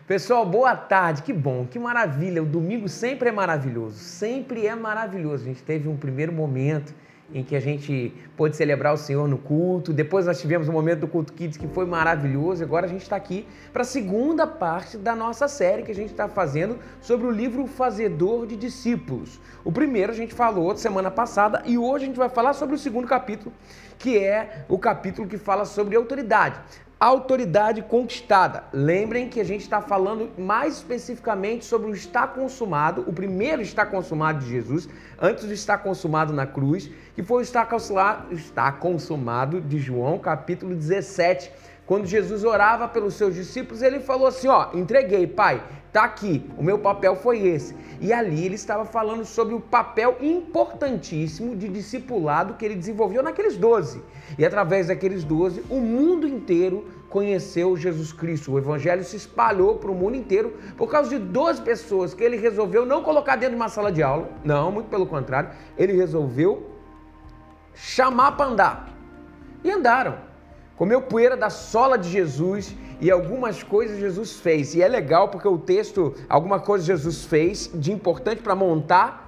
Pessoal, boa tarde, que bom, que maravilha, o domingo sempre é maravilhoso, sempre é maravilhoso. A gente teve um primeiro momento em que a gente pôde celebrar o Senhor no culto, depois nós tivemos um momento do Culto Kids que foi maravilhoso, agora a gente está aqui para a segunda parte da nossa série que a gente está fazendo sobre o livro O Fazedor de Discípulos. O primeiro a gente falou semana passada e hoje a gente vai falar sobre o segundo capítulo, que é o capítulo que fala sobre autoridade. Autoridade conquistada. Lembrem que a gente está falando mais especificamente sobre o está consumado, o primeiro está consumado de Jesus, antes do está consumado na cruz, que foi o está consumado de João, capítulo 17. Quando Jesus orava pelos seus discípulos, ele falou assim, entreguei, Pai, tá aqui, o meu papel foi esse. E ali ele estava falando sobre o papel importantíssimo de discipulado que ele desenvolveu naqueles 12. E através daqueles 12, o mundo inteiro conheceu Jesus Cristo. O evangelho se espalhou para o mundo inteiro por causa de 12 pessoas que ele resolveu não colocar dentro de uma sala de aula. Não, muito pelo contrário, ele resolveu chamar para andar. E andaram. Comeu poeira da sola de Jesus e algumas coisas Jesus fez. E é legal porque o texto, alguma coisa Jesus fez de importante para montar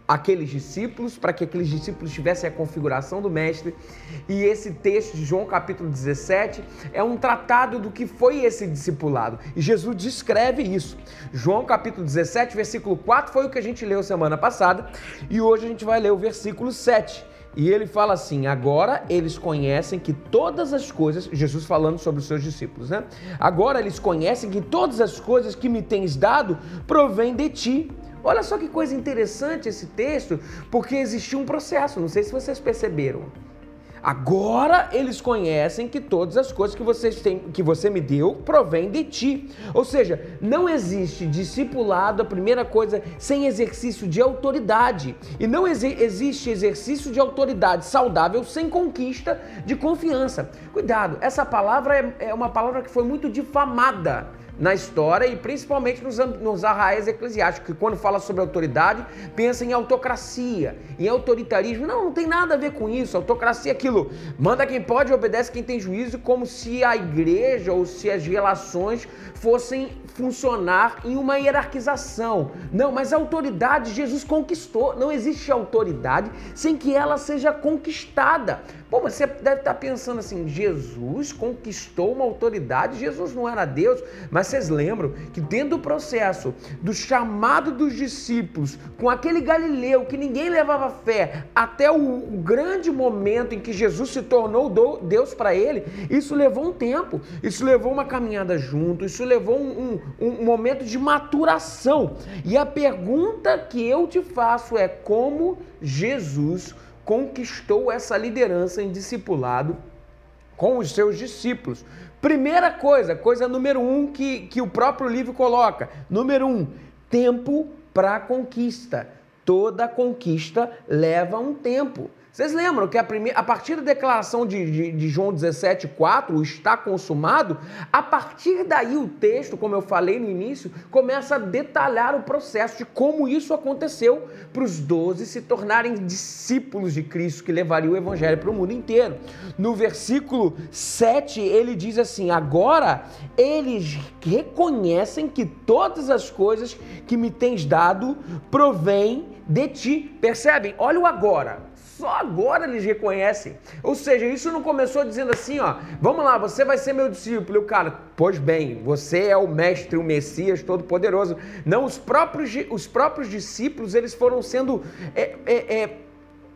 aqueles discípulos, para que aqueles discípulos tivessem a configuração do mestre. E esse texto de João capítulo 17 é um tratado do que foi esse discipulado. E Jesus descreve isso. João capítulo 17, versículo 4 foi o que a gente leu semana passada. E hoje a gente vai ler o versículo 7. E ele fala assim, agora eles conhecem que todas as coisas, Jesus falando sobre os seus discípulos, né? Agora eles conhecem que todas as coisas que me tens dado provêm de ti. Olha só que coisa interessante esse texto, porque existiu um processo, não sei se vocês perceberam. Agora eles conhecem que todas as coisas que você me deu provém de ti. Ou seja, não existe discipulado, a primeira coisa, sem exercício de autoridade. E não existe exercício de autoridade saudável sem conquista de confiança. Cuidado, essa palavra é uma palavra que foi muito difamada na história e principalmente nos arraiais eclesiásticos, que quando fala sobre autoridade, pensa em autocracia, em autoritarismo. Não tem nada a ver com isso. Autocracia é aquilo, manda quem pode e obedece quem tem juízo, como se a igreja ou se as relações fossem funcionar em uma hierarquização. Não, mas a autoridade Jesus conquistou. Não existe autoridade sem que ela seja conquistada. Pô, mas você deve estar pensando assim, Jesus conquistou uma autoridade, Jesus não era Deus, mas vocês lembram que dentro do processo do chamado dos discípulos, com aquele Galileu que ninguém levava fé, até o grande momento em que Jesus se tornou Deus para ele, isso levou um tempo, isso levou uma caminhada junto, isso levou um momento de maturação. E a pergunta que eu te faço é como Jesus conquistou essa liderança em discipulado com os seus discípulos. Primeira coisa número 1 que o próprio livro coloca. Número 1, tempo para conquista. Toda conquista leva um tempo. Vocês lembram que a partir da declaração de João 17,4, o está consumado, a partir daí o texto, como eu falei no início, começa a detalhar o processo de como isso aconteceu para os 12 se tornarem discípulos de Cristo, que levaria o evangelho para o mundo inteiro. No versículo 7, ele diz assim, agora eles reconhecem que todas as coisas que me tens dado provêm de ti. Percebem? Olha o agora. Só agora eles reconhecem. Ou seja, isso não começou dizendo assim, vamos lá, você vai ser meu discípulo. E o cara, pois bem, você é o mestre, o Messias Todo-Poderoso. Não, os próprios discípulos, eles foram sendo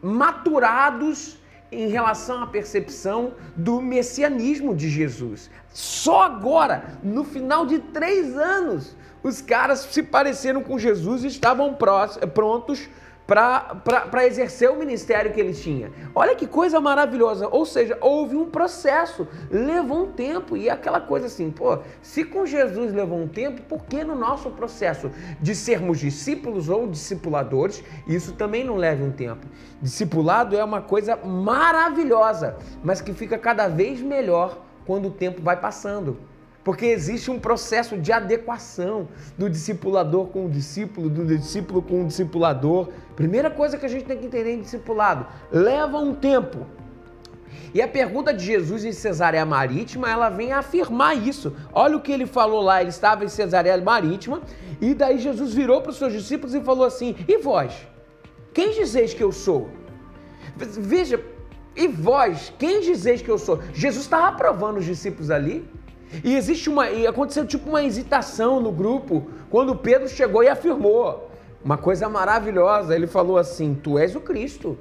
maturados em relação à percepção do messianismo de Jesus. Só agora, no final de 3 anos, os caras se pareceram com Jesus e estavam prontos para exercer o ministério que ele tinha. Olha que coisa maravilhosa, ou seja, houve um processo, levou um tempo, e aquela coisa assim, se com Jesus levou um tempo, por que no nosso processo de sermos discípulos ou discipuladores, isso também não leva um tempo? Discipulado é uma coisa maravilhosa, mas que fica cada vez melhor quando o tempo vai passando. Porque existe um processo de adequação do discipulador com o discípulo, do discípulo com o discipulador. Primeira coisa que a gente tem que entender em discipulado, leva um tempo. E a pergunta de Jesus em Cesareia Marítima, ela vem afirmar isso. Olha o que ele falou lá, ele estava em Cesareia Marítima, e daí Jesus virou para os seus discípulos e falou assim: e vós? Quem dizeis que eu sou? Veja, e vós? Quem dizeis que eu sou? Jesus estava aprovando os discípulos ali. E aconteceu tipo uma hesitação no grupo, quando Pedro chegou e afirmou uma coisa maravilhosa. Ele falou assim: tu és o Cristo,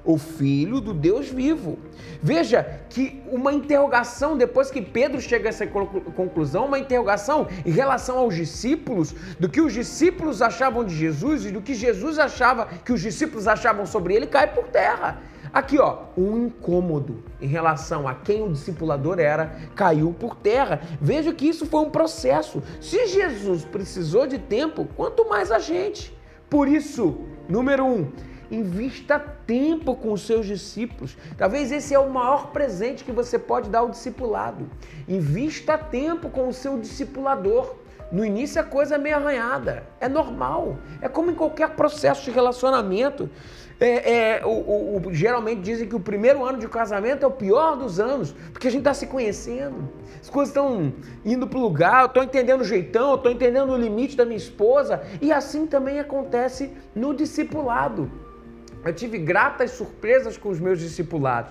o Filho do Deus vivo. Veja que uma interrogação, depois que Pedro chega a essa conclusão, uma interrogação em relação aos discípulos, do que os discípulos achavam de Jesus e do que Jesus achava, que os discípulos achavam sobre ele, cai por terra. Aqui, ó, um incômodo em relação a quem o discipulador era, caiu por terra. Veja que isso foi um processo. Se Jesus precisou de tempo, quanto mais a gente. Por isso, número 1, invista tempo com os seus discípulos. Talvez esse é o maior presente que você pode dar ao discipulado. Invista tempo com o seu discipulador. No início a coisa é meio arranhada, é normal, é como em qualquer processo de relacionamento. Geralmente dizem que o primeiro ano de casamento é o pior dos anos, porque a gente está se conhecendo, as coisas estão indo para o lugar, eu estou entendendo o jeitão, eu estou entendendo o limite da minha esposa, e assim também acontece no discipulado. Eu tive gratas surpresas com os meus discipulados.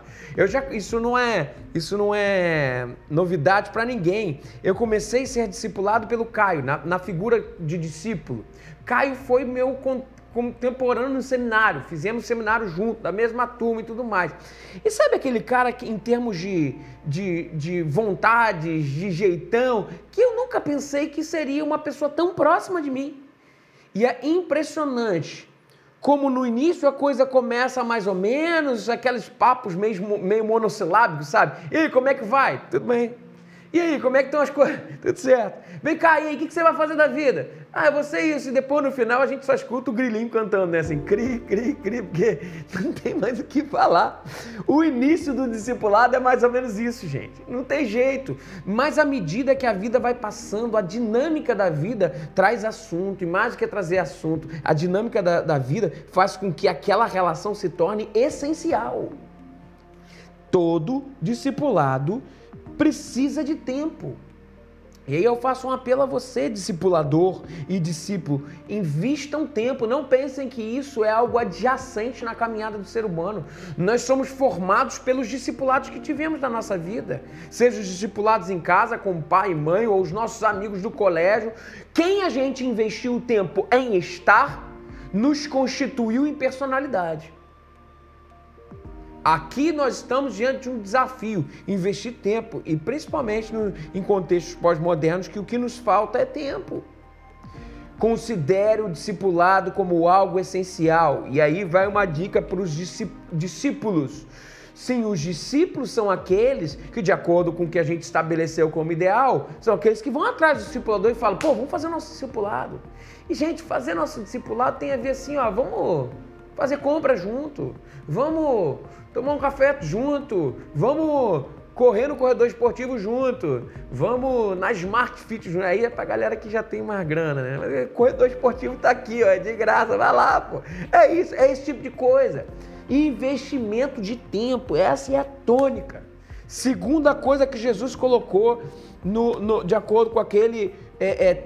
Isso não é novidade para ninguém. Eu comecei a ser discipulado pelo Caio, na figura de discípulo. Caio foi meu contemporâneo no seminário, fizemos seminário junto, da mesma turma e tudo mais. E sabe aquele cara que, em termos de vontades, de jeitão, que eu nunca pensei que seria uma pessoa tão próxima de mim. E é impressionante como no início a coisa começa mais ou menos, aqueles papos meio monossilábicos, sabe? E aí, como é que vai? Tudo bem. E aí, como é que estão as coisas? Tudo certo. Vem cá, e aí, o que você vai fazer da vida? Eu vou ser isso. E depois, no final, a gente só escuta o grilinho cantando, né? Assim, cri, cri, cri, porque não tem mais o que falar. O início do discipulado é mais ou menos isso, gente. Não tem jeito. Mas à medida que a vida vai passando, a dinâmica da vida traz assunto. E mais do que trazer assunto, a dinâmica da vida faz com que aquela relação se torne essencial. Todo discipulado precisa de tempo. E aí eu faço um apelo a você, discipulador e discípulo, invistam tempo, não pensem que isso é algo adjacente na caminhada do ser humano. Nós somos formados pelos discipulados que tivemos na nossa vida, seja os discipulados em casa com pai e mãe ou os nossos amigos do colégio. Quem a gente investiu o tempo em estar, nos constituiu em personalidade. Aqui nós estamos diante de um desafio, investir tempo, e principalmente em contextos pós-modernos, que o que nos falta é tempo. Considere o discipulado como algo essencial. E aí vai uma dica para os discípulos. Sim, os discípulos são aqueles que, de acordo com o que a gente estabeleceu como ideal, são aqueles que vão atrás do discipulador e falam: pô, vamos fazer nosso discipulado. E, gente, fazer nosso discipulado tem a ver assim, ó, vamos fazer compra junto, vamos tomar um café junto, vamos correr no corredor esportivo junto, vamos na Smart Fit junto. Aí é pra galera que já tem mais grana, né? Mas o corredor esportivo tá aqui, ó, é de graça, vai lá, pô. É isso, é esse tipo de coisa. Investimento de tempo, essa é a tônica. Segunda coisa que Jesus colocou de acordo com aquele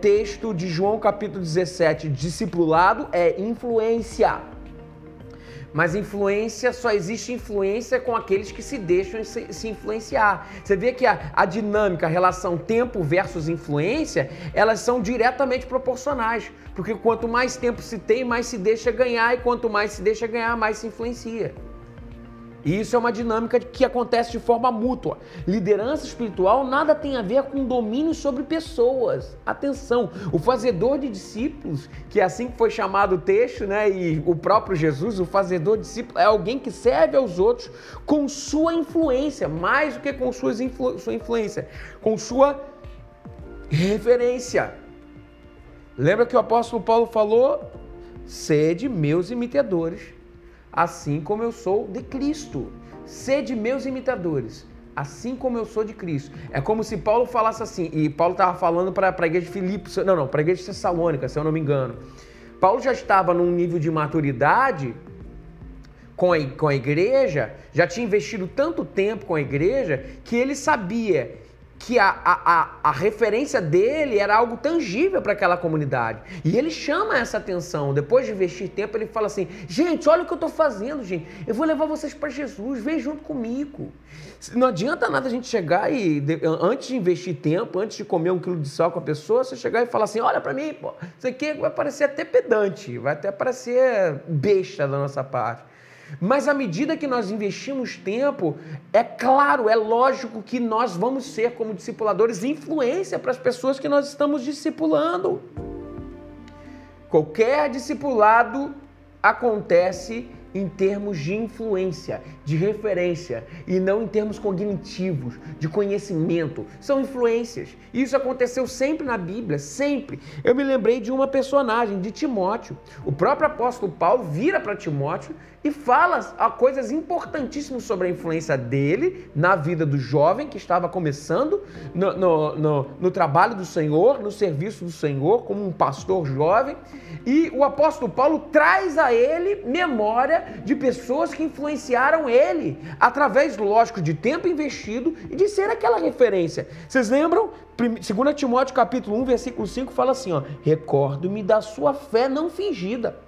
texto de João capítulo 17, discipulado é influência. Mas influência, só existe influência com aqueles que se deixam se influenciar. Você vê que a dinâmica, a relação tempo versus influência, elas são diretamente proporcionais. Porque quanto mais tempo se tem, mais se deixa ganhar. E quanto mais se deixa ganhar, mais se influencia. E isso é uma dinâmica que acontece de forma mútua. Liderança espiritual nada tem a ver com domínio sobre pessoas. Atenção, o fazedor de discípulos, que é assim que foi chamado o texto, né? E o próprio Jesus, o fazedor de discípulos, é alguém que serve aos outros com sua influência, mais do que com sua influência, com sua referência. Lembra que o apóstolo Paulo falou? Sede meus imitadores, assim como eu sou de Cristo. Sede meus imitadores, assim como eu sou de Cristo. É como se Paulo falasse assim, e Paulo estava falando para a igreja de Filipos, para a igreja de Tessalônica, se eu não me engano. Paulo já estava num nível de maturidade com a igreja, já tinha investido tanto tempo com a igreja, que ele sabia que a referência dele era algo tangível para aquela comunidade. E ele chama essa atenção. Depois de investir tempo, ele fala assim: gente, olha o que eu estou fazendo, gente. Eu vou levar vocês para Jesus, vem junto comigo. Não adianta nada a gente chegar e, antes de investir tempo, antes de comer 1 quilo de sal com a pessoa, você chegar e falar assim: olha para mim, pô, isso aqui vai parecer até pedante, vai até parecer besta da nossa parte. Mas à medida que nós investimos tempo, é claro, é lógico que nós vamos ser, como discipuladores, influência para as pessoas que nós estamos discipulando. Qualquer discipulado acontece em termos de influência, de referência, e não em termos cognitivos, de conhecimento. São influências. Isso aconteceu sempre na Bíblia, sempre. Eu me lembrei de uma personagem, de Timóteo. O próprio apóstolo Paulo vira para Timóteo e fala coisas importantíssimas sobre a influência dele na vida do jovem que estava começando no trabalho do Senhor, no serviço do Senhor, como um pastor jovem. E o apóstolo Paulo traz a ele memória de pessoas que influenciaram ele, através, lógico, de tempo investido e de ser aquela referência. Vocês lembram? 2 Timóteo capítulo 1, versículo 5 fala assim, ó: recordo-me da sua fé não fingida.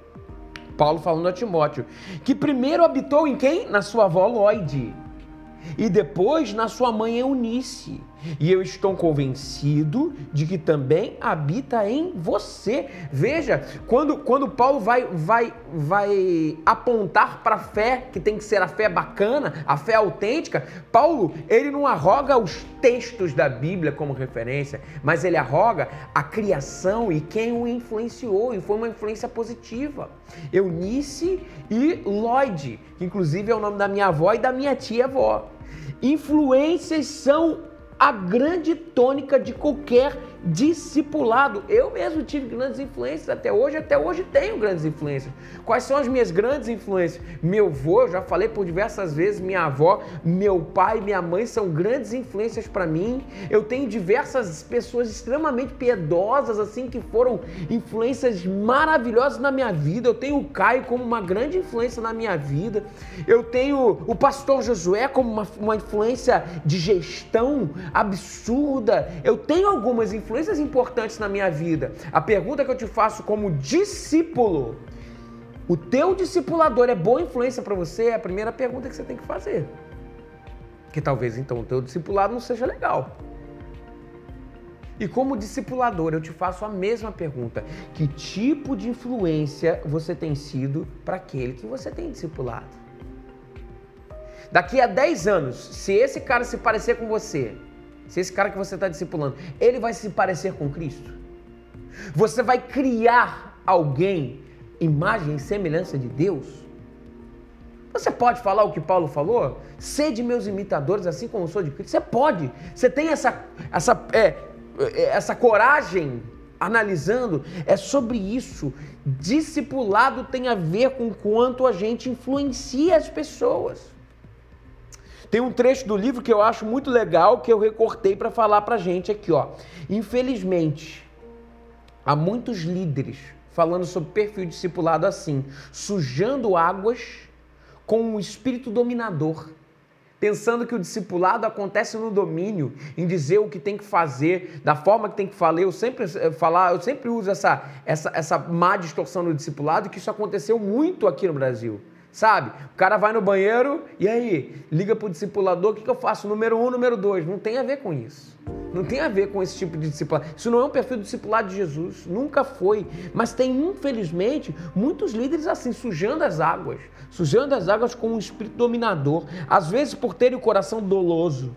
Paulo falando a Timóteo, que primeiro habitou em quem? Na sua avó Lóide, e depois na sua mãe Eunice. E eu estou convencido de que também habita em você. Veja, quando Paulo vai apontar para a fé, que tem que ser a fé bacana, a fé autêntica, Paulo, ele não arroga os textos da Bíblia como referência, mas ele arroga a criação e quem o influenciou, e foi uma influência positiva. Eunice e Lóide, que inclusive é o nome da minha avó e da minha tia-avó. Influências são a grande tônica de qualquer discipulado. Eu mesmo tive grandes influências até hoje tenho grandes influências. Quais são as minhas grandes influências? Meu avô, já falei por diversas vezes, minha avó, meu pai, minha mãe são grandes influências para mim. Eu tenho diversas pessoas extremamente piedosas, assim, que foram influências maravilhosas na minha vida. Eu tenho o Caio como uma grande influência na minha vida. Eu tenho o pastor Josué como uma influência de gestão absurda. Eu tenho algumas influências importantes na minha vida. A pergunta que eu te faço como discípulo: o teu discipulador é boa influência para você? É a primeira pergunta que você tem que fazer. Que talvez então o teu discipulado não seja legal. E como discipulador, eu te faço a mesma pergunta: que tipo de influência você tem sido para aquele que você tem discipulado? Daqui a 10 anos, se esse cara se parecer com você, se esse cara que você está discipulando, ele vai se parecer com Cristo? Você vai criar alguém, imagem e semelhança de Deus? Você pode falar o que Paulo falou? Sede meus imitadores, assim como eu sou de Cristo. Você pode. Você tem essa coragem analisando. É sobre isso. Discipulado tem a ver com quanto a gente influencia as pessoas. Tem um trecho do livro que eu acho muito legal, que eu recortei para falar para a gente aqui, ó. Infelizmente, há muitos líderes falando sobre perfil discipulado assim, sujando águas com um espírito dominador, pensando que o discipulado acontece no domínio, em dizer o que tem que fazer, da forma que tem que falar. Eu sempre uso essa má distorção no discipulado, que isso aconteceu muito aqui no Brasil. Sabe? O cara vai no banheiro e aí, liga pro discipulador: o que eu faço? Número 1, número 2. Não tem a ver com isso. Não tem a ver com esse tipo de discipulado. Isso não é um perfil do discipulado de Jesus. Nunca foi. Mas tem, infelizmente, muitos líderes assim, sujando as águas com um espírito dominador. Às vezes por terem o coração doloso.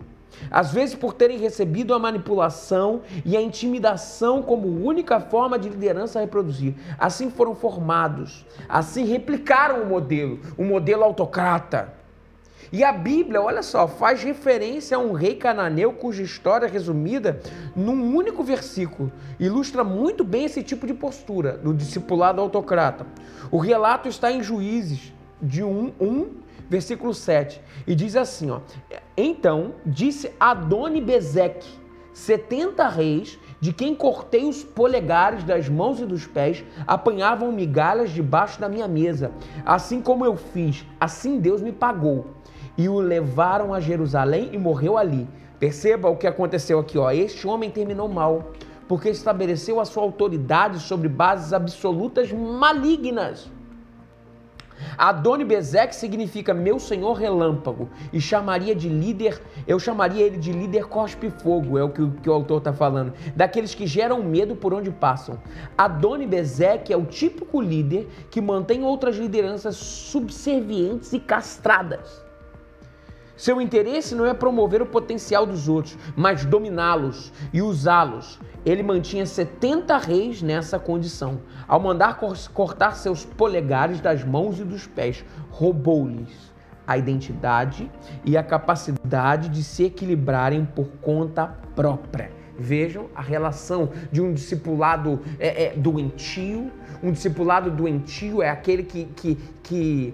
Às vezes por terem recebido a manipulação e a intimidação como única forma de liderança a reproduzir. Assim foram formados, assim replicaram o modelo autocrata. E a Bíblia, olha só, faz referência a um rei cananeu cuja história resumida num único versículo ilustra muito bem esse tipo de postura do discipulado autocrata. O relato está em Juízes de 1, versículo 7, e diz assim, ó: então disse Adoni-Bezeque, 70 reis de quem cortei os polegares das mãos e dos pés, apanhavam migalhas debaixo da minha mesa. Assim como eu fiz, assim Deus me pagou. E o levaram a Jerusalém e morreu ali. Perceba o que aconteceu aqui, ó. Este homem terminou mal, porque estabeleceu a sua autoridade sobre bases absolutas malignas. Adoni-Bezeque significa meu senhor relâmpago, e eu chamaria ele de líder cospe-fogo, é o que o autor está falando, daqueles que geram medo por onde passam. Adoni-Bezeque é o típico líder que mantém outras lideranças subservientes e castradas. Seu interesse não é promover o potencial dos outros, mas dominá-los e usá-los. Ele mantinha 70 reis nessa condição. Ao mandar cortar seus polegares das mãos e dos pés, roubou-lhes a identidade e a capacidade de se equilibrarem por conta própria. Vejam a relação de um discipulado doentio. Um discipulado doentio é aquele que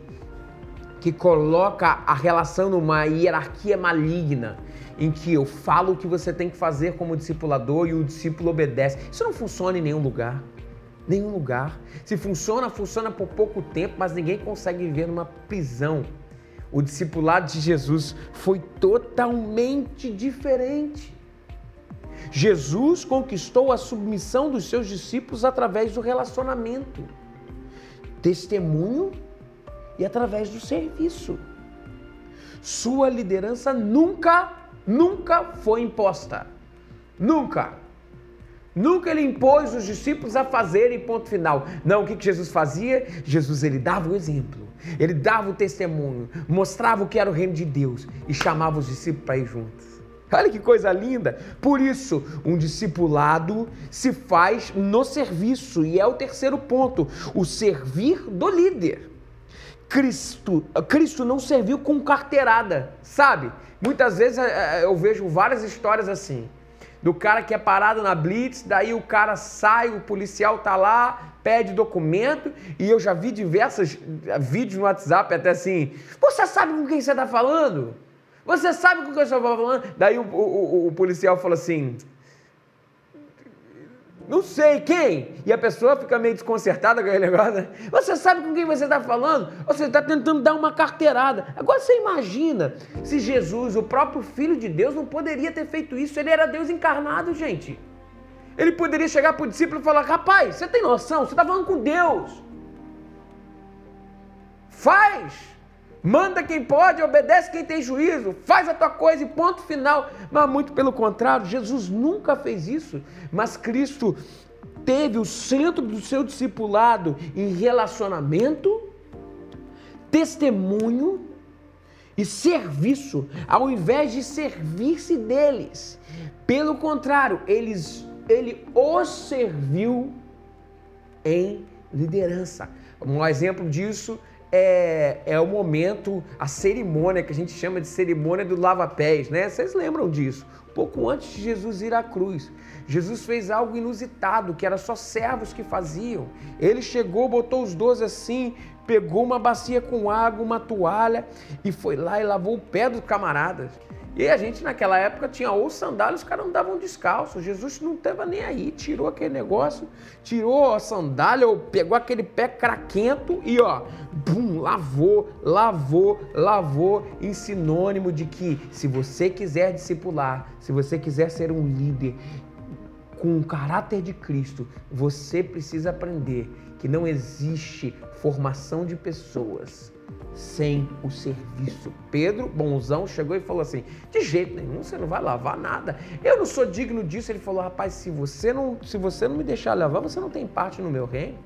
coloca a relação numa hierarquia maligna, em que eu falo o que você tem que fazer como discipulador e o discípulo obedece. Isso não funciona em nenhum lugar. Nenhum lugar. Se funciona, funciona por pouco tempo, mas ninguém consegue viver numa prisão. O discipulado de Jesus foi totalmente diferente. Jesus conquistou a submissão dos seus discípulos através do relacionamento, testemunho e através do serviço. Sua liderança nunca foi imposta. Nunca ele impôs os discípulos a fazerem, ponto final. Não, o que Jesus fazia? Jesus, ele dava o exemplo, ele dava o testemunho, mostrava o que era o reino de Deus e chamava os discípulos para ir juntos. Olha que coisa linda! Por isso, um discipulado se faz no serviço, e é o terceiro ponto, o servir do líder. Cristo não serviu com carteirada, sabe? Muitas vezes eu vejo várias histórias assim, do cara que é parado na blitz, daí o cara sai, o policial tá lá, pede documento, e eu já vi diversos vídeos no WhatsApp até assim, você sabe com quem você tá falando? Você sabe com quem você tá falando? Daí o policial fala assim, não sei quem, e a pessoa fica meio desconcertada com aquele negócio, né? Você sabe com quem você está falando? Você está tentando dar uma carteirada. Agora você imagina se Jesus, o próprio Filho de Deus, não poderia ter feito isso. Ele era Deus encarnado, gente. Ele poderia chegar para o discípulo e falar, rapaz, você tem noção? Você está falando com Deus. Faz! Manda quem pode, obedece quem tem juízo, faz a tua coisa e ponto final. Mas muito pelo contrário, Jesus nunca fez isso, mas Cristo teve o centro do seu discipulado em relacionamento, testemunho e serviço, ao invés de servir-se deles. Pelo contrário, ele os serviu em liderança. Um exemplo disso é o momento, a cerimônia que a gente chama de cerimônia do lava-pés, né? Vocês lembram disso? Pouco antes de Jesus ir à cruz, Jesus fez algo inusitado, que era só servos que faziam. Ele chegou, botou os 12 assim, pegou uma bacia com água, uma toalha e foi lá e lavou o pé dos camaradas. E a gente naquela época tinha ou sandália, os caras andavam descalços. Jesus não estava nem aí, tirou aquele negócio, tirou a sandália, ou pegou aquele pé craquento e ó, bum, lavou, em sinônimo de que se você quiser discipular, se você quiser ser um líder com o caráter de Cristo, você precisa aprender que não existe formação de pessoas sem o serviço. Pedro, bonzão, chegou e falou assim, de jeito nenhum, você não vai lavar nada. Eu não sou digno disso. Ele falou, rapaz, se você não me deixar lavar, você não tem parte no meu reino.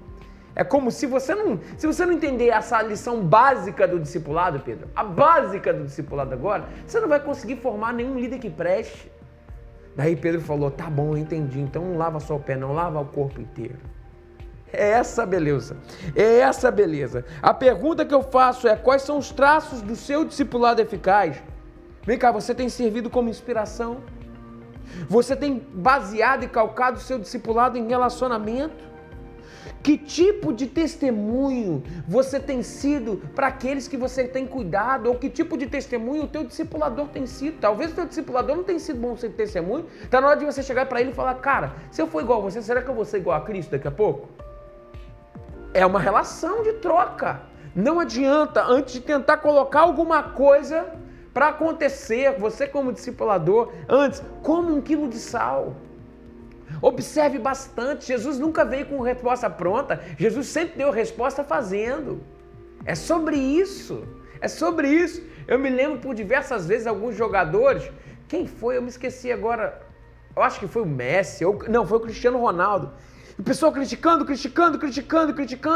É como se você não entender essa lição básica do discipulado, Pedro, a básica do discipulado agora, você não vai conseguir formar nenhum líder que preste. Daí Pedro falou, tá bom, eu entendi, então não lava só o pé, não, lava o corpo inteiro. É essa a beleza, é essa a beleza. A pergunta que eu faço é, quais são os traços do seu discipulado eficaz? Vem cá, você tem servido como inspiração? Você tem baseado e calcado o seu discipulado em relacionamento? Que tipo de testemunho você tem sido para aqueles que você tem cuidado? Ou que tipo de testemunho o teu discipulador tem sido? Talvez o teu discipulador não tenha sido bom ser testemunho. Está na hora de você chegar para ele e falar, cara, se eu for igual a você, será que eu vou ser igual a Cristo daqui a pouco? É uma relação de troca. Não adianta, antes de tentar colocar alguma coisa para acontecer, você como discipulador, antes, come 1 quilo de sal. Observe bastante, Jesus nunca veio com resposta pronta, Jesus sempre deu resposta fazendo. É sobre isso, é sobre isso. Eu me lembro por diversas vezes alguns jogadores, quem foi? Eu me esqueci agora, eu acho que foi o Messi, não, foi o Cristiano Ronaldo. O pessoal criticando,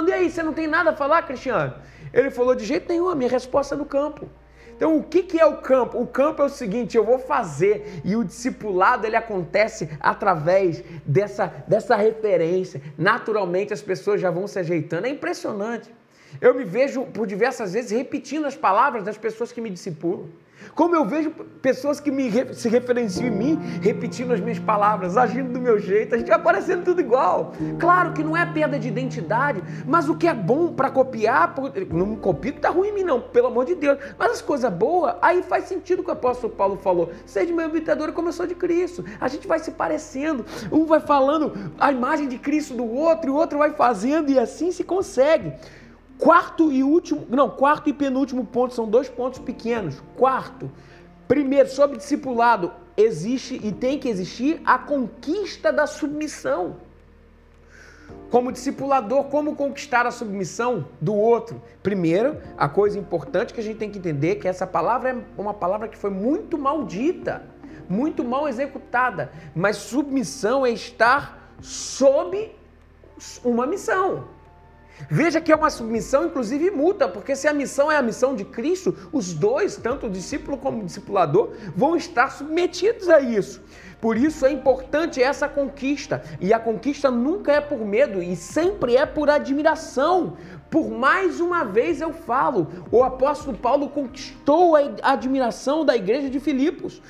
e aí, você não tem nada a falar, Cristiano? Ele falou, de jeito nenhum, a minha resposta é no campo. Então, o que é o campo? O campo é o seguinte, eu vou fazer, e o discipulado, ele acontece através dessa referência. Naturalmente, as pessoas já vão se ajeitando. É impressionante. Eu me vejo, por diversas vezes, repetindo as palavras das pessoas que me discipulam. Como eu vejo pessoas que se referenciam em mim, repetindo as minhas palavras, agindo do meu jeito, a gente vai parecendo tudo igual. Claro que não é perda de identidade, mas o que é bom para copiar, não me copio que tá ruim em mim não, pelo amor de Deus. Mas as coisas boas, aí faz sentido o que o apóstolo Paulo falou. Seja meu imitador como eu sou de Cristo. A gente vai se parecendo, um vai falando a imagem de Cristo do outro, e o outro vai fazendo, e assim se consegue. Quarto e penúltimo ponto, são 2 pontos pequenos. Quarto, primeiro, sobre discipulado, existe e tem que existir a conquista da submissão. Como discipulador, como conquistar a submissão do outro? Primeiro, a coisa importante que a gente tem que entender é que essa palavra é uma palavra que foi muito maldita, muito mal executada, mas submissão é estar sob uma missão. Veja que é uma submissão, inclusive mútua, porque se a missão é a missão de Cristo, os dois, tanto o discípulo como o discipulador, vão estar submetidos a isso. Por isso é importante essa conquista, e a conquista nunca é por medo, e sempre é por admiração. Por mais uma vez eu falo, o apóstolo Paulo conquistou a admiração da igreja de Filipos.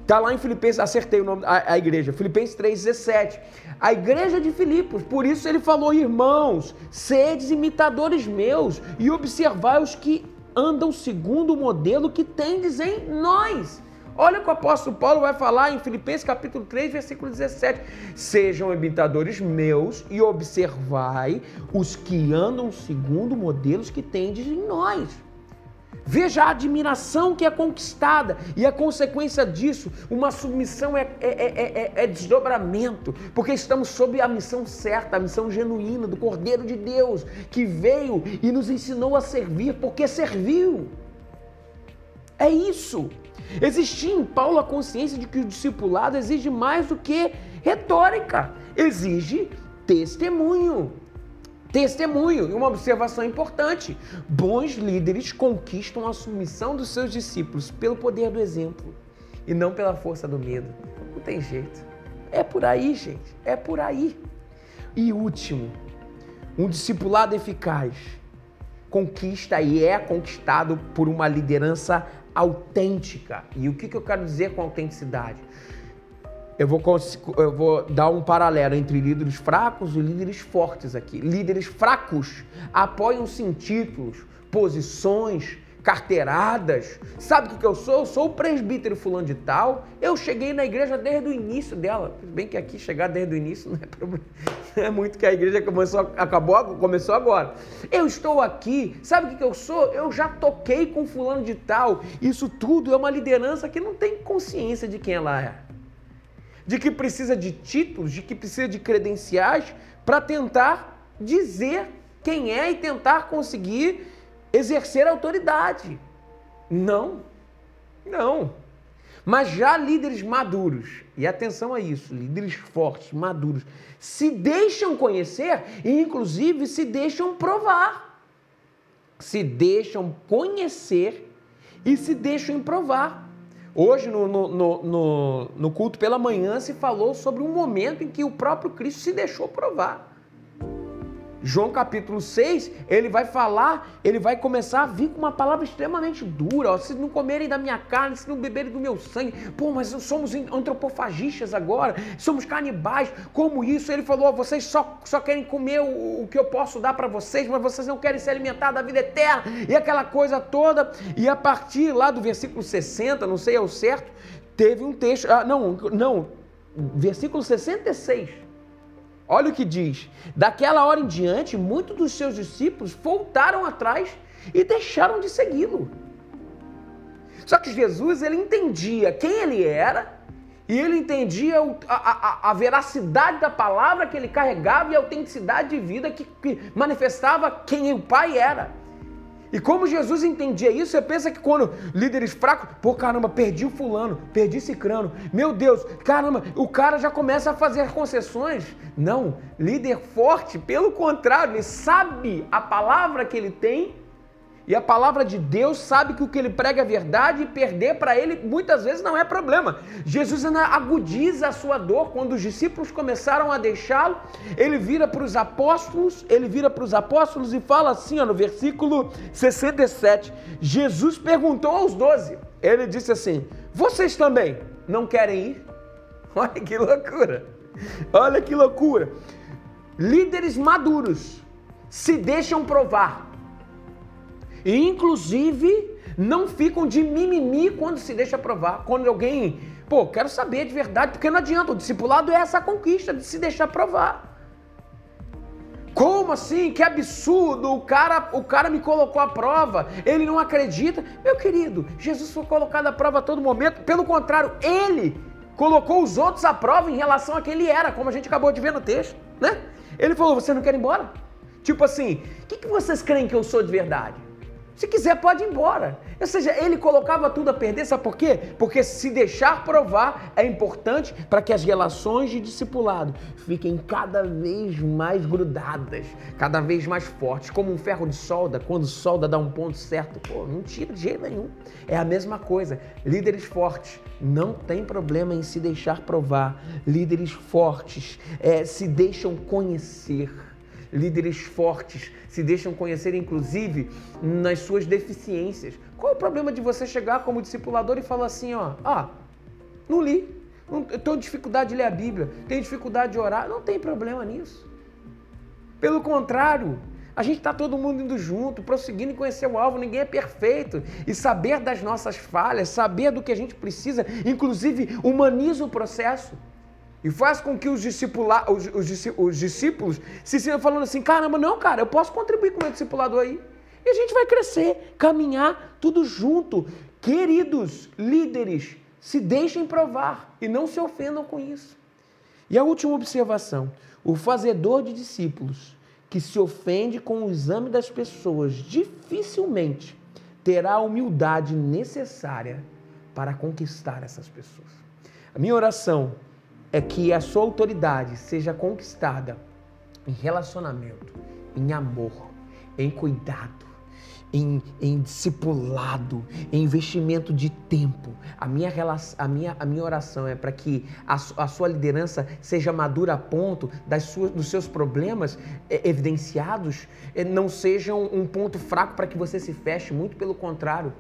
Está lá em Filipenses, acertei o nome da igreja, Filipenses 3,17. A igreja de Filipos, por isso ele falou, irmãos, sedes imitadores meus e observai os que andam segundo o modelo que tendes em nós. Olha o que o apóstolo Paulo vai falar em Filipenses capítulo 3, versículo 17. Sejam imitadores meus e observai os que andam segundo modelos que tendes em nós. Veja a admiração que é conquistada e a consequência disso, uma submissão é desdobramento, porque estamos sob a missão certa, a missão genuína do Cordeiro de Deus, que veio e nos ensinou a servir, porque serviu. É isso. Existia em Paulo a consciência de que o discipulado exige mais do que retórica, exige testemunho. Testemunho, e uma observação importante, bons líderes conquistam a submissão dos seus discípulos pelo poder do exemplo e não pela força do medo. Não tem jeito. É por aí, gente, é por aí. E último, um discipulado eficaz conquista e é conquistado por uma liderança autêntica. E o que eu quero dizer com autenticidade? Eu vou dar um paralelo entre líderes fracos e líderes fortes aqui. Líderes fracos apoiam-se em títulos, posições, carteiradas. Sabe o que eu sou? Eu sou o presbítero fulano de tal. Eu cheguei na igreja desde o início dela. Bem que aqui chegar desde o início não é problema. Não é muito que a igreja começou agora. Eu estou aqui. Sabe o que eu sou? Eu já toquei com fulano de tal. Isso tudo é uma liderança que não tem consciência de quem ela é. De que precisa de títulos, de que precisa de credenciais para tentar dizer quem é e tentar conseguir exercer autoridade. Não. Mas já líderes maduros, e atenção a isso, líderes fortes, maduros, se deixam conhecer e inclusive se deixam provar. Se deixam conhecer e se deixam provar. Hoje, no culto pela manhã, se falou sobre um momento em que o próprio Cristo se deixou provar. João capítulo 6, ele vai falar, ele vai começar a vir com uma palavra extremamente dura, ó, se não comerem da minha carne, se não beberem do meu sangue, pô, mas somos antropofagistas agora, somos canibais, como isso? Ele falou, ó, vocês só querem comer o que eu posso dar para vocês, mas vocês não querem se alimentar da vida eterna, e aquela coisa toda, e a partir lá do versículo 60, não sei ao certo, teve um texto, versículo 66, olha o que diz, daquela hora em diante, muitos dos seus discípulos voltaram atrás e deixaram de segui-lo. Só que Jesus, ele entendia quem ele era e ele entendia a veracidade da palavra que ele carregava e a autenticidade de vida que manifestava quem o Pai era. E como Jesus entendia isso, você pensa que quando líderes fracos, pô, caramba, perdi o fulano, perdi cicrano, meu Deus, caramba, o cara já começa a fazer concessões. Não, líder forte, pelo contrário, ele sabe a palavra que ele tem e a palavra de Deus, sabe que o que ele prega é verdade e perder para ele muitas vezes não é problema. Jesus ainda agudiza a sua dor quando os discípulos começaram a deixá-lo. Ele vira para os apóstolos e fala assim, ó, no versículo 67, Jesus perguntou aos 12, ele disse assim, vocês também não querem ir? Olha que loucura, olha que loucura. Líderes maduros se deixam provar. E inclusive não ficam de mimimi quando se deixa provar. Quando alguém, pô, quero saber de verdade, porque não adianta, o discipulado é essa conquista de se deixar provar. Como assim? Que absurdo, o cara me colocou à prova, ele não acredita. Meu querido, Jesus foi colocado à prova a todo momento, pelo contrário, ele colocou os outros à prova em relação a quem ele era, como a gente acabou de ver no texto, né? Ele falou, você não quer ir embora? Tipo assim, o que vocês creem que eu sou de verdade? Se quiser, pode ir embora. Ou seja, ele colocava tudo a perder, sabe por quê? Porque se deixar provar é importante para que as relações de discipulado fiquem cada vez mais grudadas, cada vez mais fortes, como um ferro de solda, quando solda dá um ponto certo, pô, não tira de jeito nenhum. É a mesma coisa, líderes fortes não tem problema em se deixar provar, líderes fortes se deixam conhecer. Líderes fortes se deixam conhecer, inclusive, nas suas deficiências. Qual é o problema de você chegar como discipulador e falar assim, ó, não li, tenho dificuldade de ler a Bíblia, tenho dificuldade de orar, não tem problema nisso. Pelo contrário, a gente está todo mundo indo junto, prosseguindo em conhecer o alvo, ninguém é perfeito. E saber das nossas falhas, saber do que a gente precisa, inclusive humaniza o processo. E faz com que os discípulos se sintam falando assim, caramba, não, cara, eu posso contribuir com o meu discipulador aí. E a gente vai crescer, caminhar, tudo junto. Queridos líderes, se deixem provar e não se ofendam com isso. E a última observação, o fazedor de discípulos que se ofende com o exame das pessoas dificilmente terá a humildade necessária para conquistar essas pessoas. A minha oração é que a sua autoridade seja conquistada em relacionamento, em amor, em cuidado, em discipulado, em investimento de tempo. A minha oração é para que a sua liderança seja madura a ponto dos seus problemas evidenciados não sejam um ponto fraco para que você se feche, muito pelo contrário,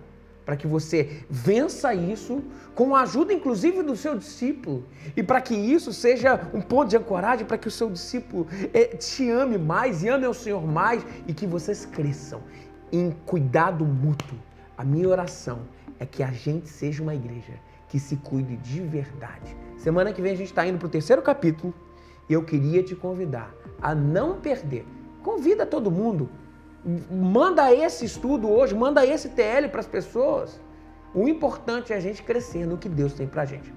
para que você vença isso com a ajuda, inclusive, do seu discípulo. E para que isso seja um ponto de ancoragem, para que o seu discípulo te ame mais e ame ao Senhor mais e que vocês cresçam em cuidado mútuo. A minha oração é que a gente seja uma igreja que se cuide de verdade. Semana que vem a gente está indo para o 3º capítulo e eu queria te convidar a não perder. Convida todo mundo. Manda esse estudo hoje, manda esse TL para as pessoas. O importante é a gente crescer no que Deus tem para a gente.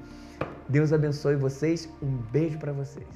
Deus abençoe vocês. Um beijo para vocês.